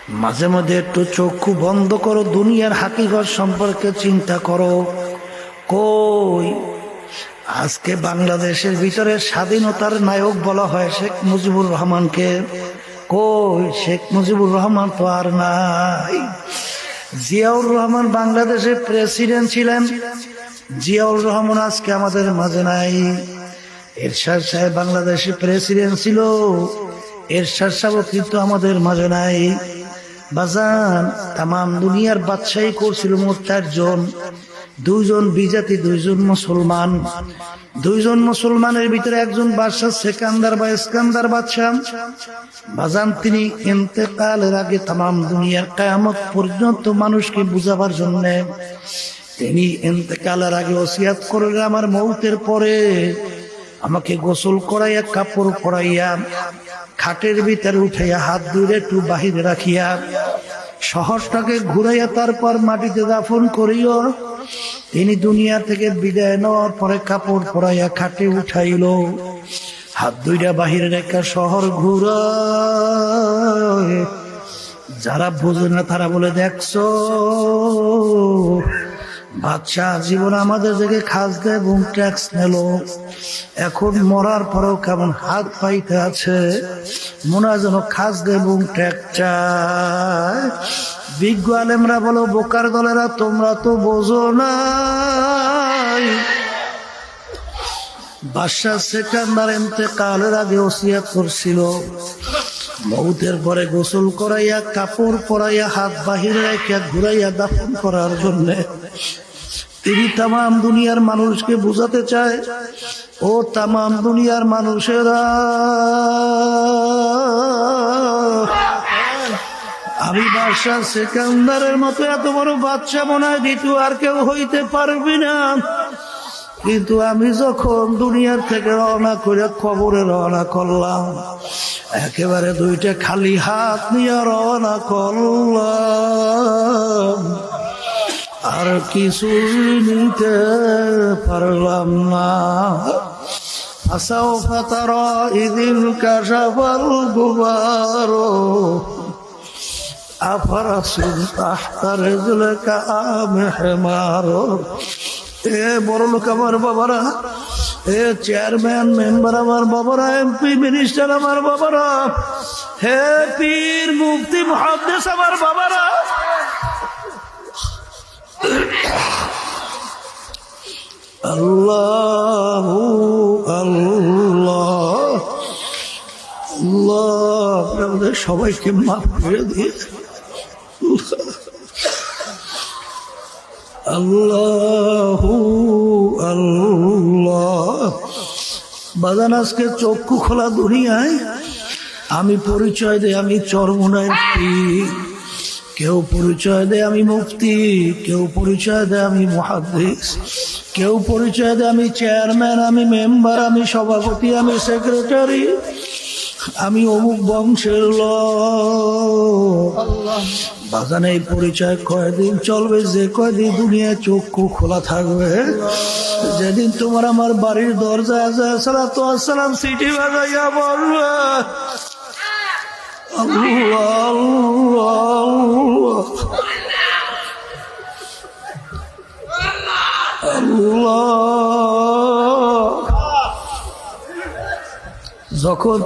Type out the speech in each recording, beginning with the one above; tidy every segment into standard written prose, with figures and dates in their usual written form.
মাঝে মধ্যে একটু চক্ষু বন্ধ করো, দুনিয়ার হাকিকত সম্পর্কে চিন্তা করো। কই আজকে বাংলাদেশের ভিতরে স্বাধীনতার নায়ক বলা হয় শেখ মুজিবুর রহমানকে। কই শেখ মুজিবুর রহমান তো আর নাই। জিয়াউর রহমান বাংলাদেশের প্রেসিডেন্ট ছিলেন, জিয়াউর রহমান আজকে আমাদের মাঝে নাই। এরশাদ সাহেব বাংলাদেশের প্রেসিডেন্ট ছিল, এরশাদ সাহেব কিন্তু আমাদের মাঝে নাই। বাজান তাম দুনিয়ার বাদশাহী করছিল মোট 4 জন, 2 জন বিজাতি, 2 জন মুসলমান। 2 জন মুসলমানের ভিতরে একজন বাদশাহ সেকান্দার বা ইস্কান্দার বাদশাহ। বাজান তিনি ইন্তেকালের আগে তাম দুনিয়ার কিয়ামত পর্যন্ত মানুষকে বুঝাবার জন্য তিনি ইন্তেকালের আগে ওসিয়াত করলেন, আমার মৌতের পরে আমাকে গোসল করাইয়া, কাপড় পরাইয়া, খাটের ভিতরে উঠাইয়া, হাত ধুয়ে একটু বাহিরে রাখিয়া, শহরটাকে ঘুরাইয়া তারপর মাটিতে দাফন করিও। তিনি দুনিয়া থেকে বিদায় নেওয়ার পরে কাপড় পরাইয়া খাটে উঠাইল, হাত দুইটা বাহিরে রেখা শহর ঘুরায়। যারা বোঝে না তারা বলে, দেখছো বাদশাহ জীবন আমাদের থেকে খাস দেয় এবং ট্যাক্স নিল, এখন মরার পরেও কেমন হাত পাইতে আছে, মনে হয় যেন খাস দেয় এবং ট্যাক্স চায়। বিজ্ঞ আলেমরা বলো, বোকার দলেরা তোমরা তো বোঝো না। বাদশাহ সেকান্দার ইন্তেকালের আগে ওসিয়াত করছিল, মৌতের পরে গোসল করাইয়া, কাপড় পরাইয়া, হাত বাহিরে রেখে ঘুরাইয়া দাফন করার জন্য তিনি তাম দুনিয়ার মানুষকে বুঝাতে চায়, ও তাম দুনিয়ার মানুষেরা, আমি বাদশাহ সেকান্দারের মতো এত বড় বাদশা মনে হয় দ্বিতীয় আর কেউ হইতে পারবি না। কিন্তু আমি যখন দুনিয়ার থেকে রওনা করে কবরে রওনা করলাম, একেবারে 2টা খালি হাত নিয়ে রওনা করলাম, আর কিছু নিতে পারলাম না। ফাসাউফা তারা ইযিল কাশাফাল গুবারু আফরাসুন তাহতা রিজলিকা আম হিমারু। এ বড় লোক আমার বাবারা, এ চেয়ারম্যান মেম্বার আমার বাবারা, এমপি মিনিস্টার আমার বাবারা, হে পীর মুফতি মুহাদ্দিস আমার বাবারা, আল্লাহ আল্লাহ আল্লাহ আমাদের সবাইকে মাফ করে দিয়ে, আল্লাহ আল্লাহ। বাজান আজকে চক্ষু খোলা দুনিয়ায় আমি পরিচয় দেয় আমি চরমোনাইয়ের পীর, কেউ পরিচয় দেয় আমি মুফতি, কেউ পরিচয় দেয় আমি মুহাদ্দিস, কেউ পরিচয় দেয় আমি চেয়ারম্যান, আমি মেম্বার, আমি সভাপতি, আমি সেক্রেটারি, আমি অমুক বংশের লোক। বাজানে এই পরিচয় কয়দিন চলবে? যে কয়দিন দুনিয়ায় চক্ষু খোলা থাকবে। যেদিন তোমার আমার বাড়ির দরজায় সালাতু আসসালাম সিটি বাজাইয়া বলবে, আল্লাহ আল্লাহ আল্লাহ। যখন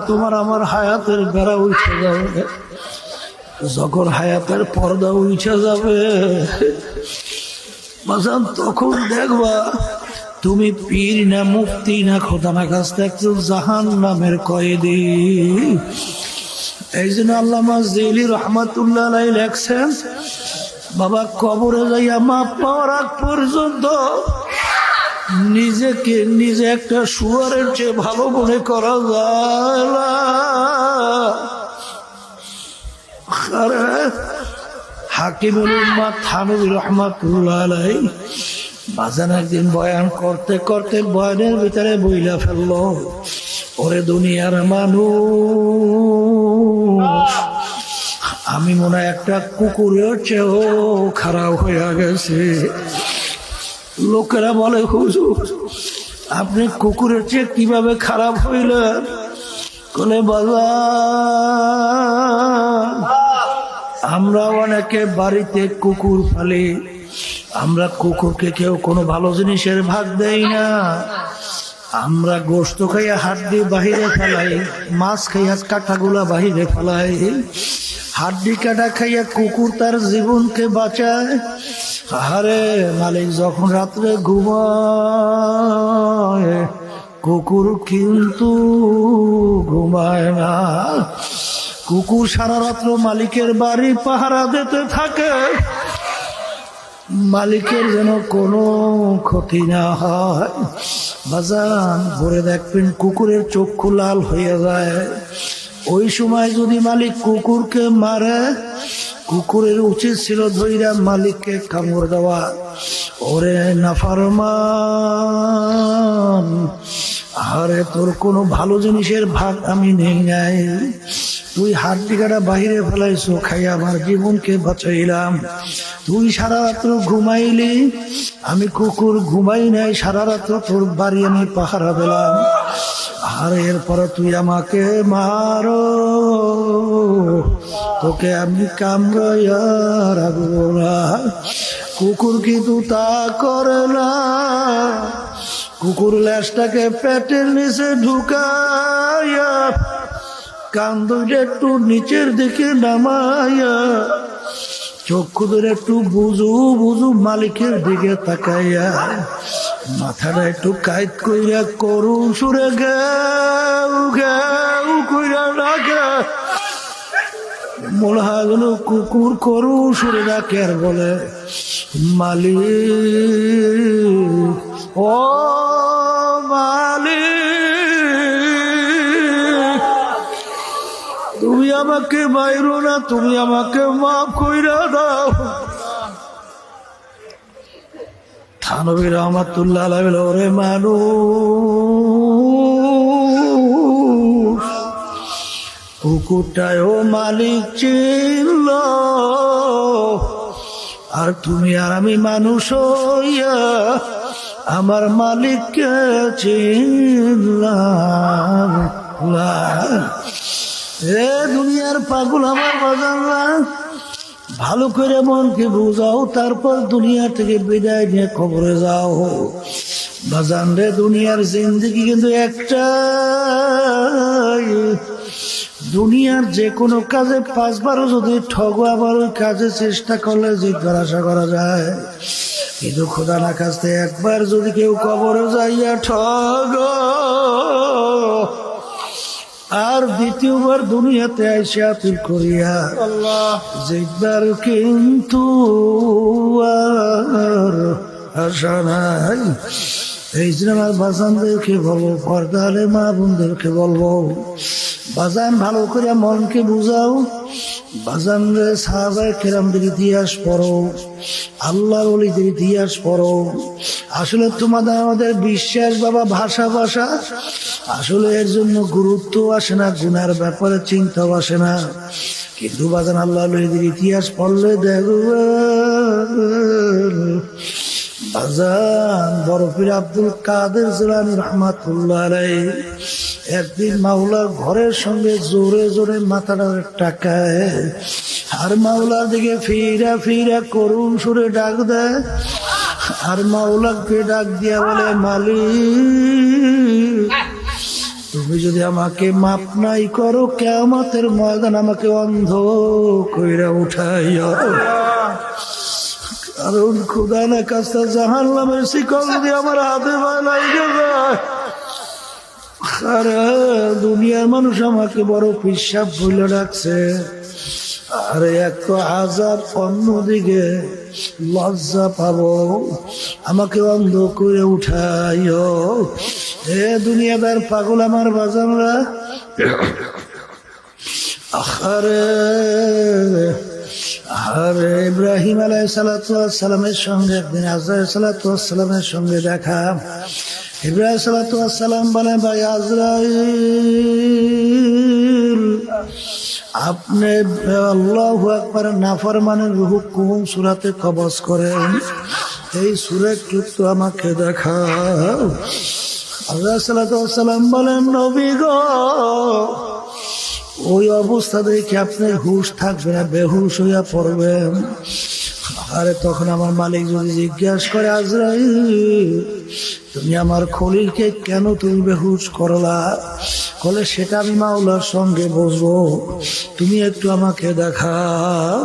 তোমার আমার হায়াতের বেড়া উঠে যাবে, যখন হায়াতের পর্দা উঠে যাবে বাজান, তখন দেখবা তুমি পীর না মুফতি না খোদা না কাছ থেকে জাহান্নামের কয়েদি। এই জন্য আল্লামা জিলি রহমাতুল্লাহ আলাইহি লেখছেন, বাবা কবরে যাইয়া মাপ পাওয়ার আগ পর্যন্ত নিজেকে নিজে একটা শুয়ারের চেয়ে ভালো মনে করা যায় না। হাকিমুল উম্মাহ থানভী রহমাতুল্লাহ আলাইহি বাজান একদিন বয়ান করতে করতে বয়ানের ভিতরে বইলা ফেললো, ওরে দুনিয়ার মানুষ, আমি মনে হয় একটা কুকুরের চেয়েও খারাপ হয়ে গেছে। লোকেরা বলে, হুজুর আপনি কুকুরের চেয়ে কিভাবে খারাপ হইলেন? বলে বাজার আমরা অনেকে বাড়িতে কুকুর পালি, আমরা কুকুরকে কেউ কোনো ভালো জিনিসের ভাগ দেই না। আমরা গোশত খাইয়া হাড্ডি বাহিরে ফেলাই, মাছ খাইয়া কাঁটাগুলা বাহিরে ফেলাই। হাড্ডি কাটা খাইয়া কুকুর তার জীবনকে বাঁচায়। আরে মালিক যখন রাত্রে ঘুমায়, কুকুর কিন্তু ঘুমায় না। কুকুর সারা রাত্র মালিকের বাড়ি পাহারা দিতে থাকে, মালিকের যেন কোনো ক্ষতি না হয়। বাজান ভরে দেখবেন কুকুরের চক্ষু লাল হয়ে যায়। ওই সময় যদি মালিক কুকুরকে মারে, কুকুরের উচিত ছিল ধইরা মালিককে কামড় দেওয়া। ওরে নাফরমান, আরে তোর কোনো ভালো জিনিসের ভাগ আমি নেই নাই। তুই হাড্ডি কাটা বাহিরে ফেলাইছো, খাইয়া আমার জীবনকে বাঁচাইলাম। তুই সারা রাত্র ঘুমাইলি, আমি কুকুর ঘুমাই নাই, সারা রাত্র তোর বাড়ি আমি পাহারা দিলাম। আর এরপরে তুই আমাকে মারো, তোকে আমি কামড়াইয়া রাখবো না। কুকুর কিন্তু তা করে না। কুকুর ল্যাসটাকে পেটের নিচে ঢুকাইয়া কান দুইটা একটু নিচের দিকে নামাইয়া চক্ষু ধরে একটু বুঝু বুঝু মালিকের দিকে তাকাইয়া মাথাটা একটু কাইত কইরা করুণ সুরে গেউ গেউ কইরা ডাকে। মনে হয় যেন কুকুর করুণ সুরে ডাকে আর বলে, মালিক ও মালিক, তুমি আমাকে মাইরো না, তুমি আমাকে মাফ কইরা দাও। থানবী রহমাতুল্লাহ আলাইহি বলে, ওরে মানুষ, কুকুরটাও মালিক চিনল, আর তুমি আর আমি মানুষ হইয়া আমার মালিককে চিনলাম না। এ দুনিয়ার পাগল আমার বাজানরা, ভালো করে মনকে বুঝাও, তারপর দুনিয়া থেকে বিদায় নিয়ে কবরে যাও। বাজান রে, দুনিয়ার জিন্দেগি কিন্তু একটাই। দুনিয়ার যে কোনো কাজে 5 বারও যদি ঠগো, আবার ওই কাজে চেষ্টা করলে জিতবার আশা করা যায়। কিন্তু খোদা না কাজতে একবার যদি কেউ কবরে যাইয়া ঠগ, আর দ্বিতীয়বার দুনিয়াতে আইসে আপিল করিয়া জিতবার কিন্তু আর আশা নাই। এই জন্য আমার বাজানদেরকে বলবো, পর্দারে মা বোনদেরকে বলবো, বাজান ভালো করে মনকে বুঝাও। বাজান রে, সাহাবায়ে কেরামদের ইতিহাস পড়ো, আল্লাহর ওলিদের ইতিহাস পড়ো। আসলে তোমাদের আমাদের বিশ্বাস বাবা ভাষা ভাষা, আসলে এর জন্য গুরুত্ব আসে না, গুনার ব্যাপারে চিন্তাও আসে না। কিন্তু বাজান আল্লাহর ওলিদের ইতিহাস পড়লে দেখবেন বাজান বড় পীর আব্দুল কাদের জিলানী রাহমাতুল্লাহ আলাইহি একদিন মাওলার ঘরের সঙ্গে জোরে জোরে মাথাটা টাকায়, আর মাওলার দিকে ফিরা ফিরা করুণ সুরে ডাক দেয়। আর মাওলাকে ডাক দিয়া বলে, মালিক তুমি যদি আমাকে মাপ নাই করো, কিয়ামতের ময়দান আমাকে অন্ধ কইরা উঠাইয়া। কারণ খোদা না কাজটা জাহান্নামের শিকল দিয়ে আমার হাতে পায়ে লাগে যায়। দুনিয়ার মানুষ আমাকে বড় পিসাব বলে ডাকছে, আর এক তো আজাব, অন্যদিকে লজ্জা পাবো, আমাকে অন্ধ করে উঠাইও। এ দুনিয়াদার পাগল আমার বাজানরা, আরে আরে ইব্রাহিম আলাইহিস সালামের সঙ্গে একদিন আজরাইল সালামের সঙ্গে দেখা। ইব্রাহিম সালাম বলে, ভাই আজরাইল, আপনি আল্লাহু আকবার নাফরমানের রূহ কোন সূরাতে কবজ করেন, এই সূরা একটু আমাকে দেখাও। আল্লাহ সাল্লাম বলেন, নবী গো, ওই অবস্থা দেখে আপনার হুঁশ থাকবে না, বেহুশ হইয়া পড়বেন। আরে তখন আমার মালিক যদি জিজ্ঞাসা করে, আজরাইল তুমি আমার খলিলকে কেন তুমি বেহুশ করলা? বলে সেটা আমি মাওলার সঙ্গে বসবো, তুমি একটু আমাকে দেখাও।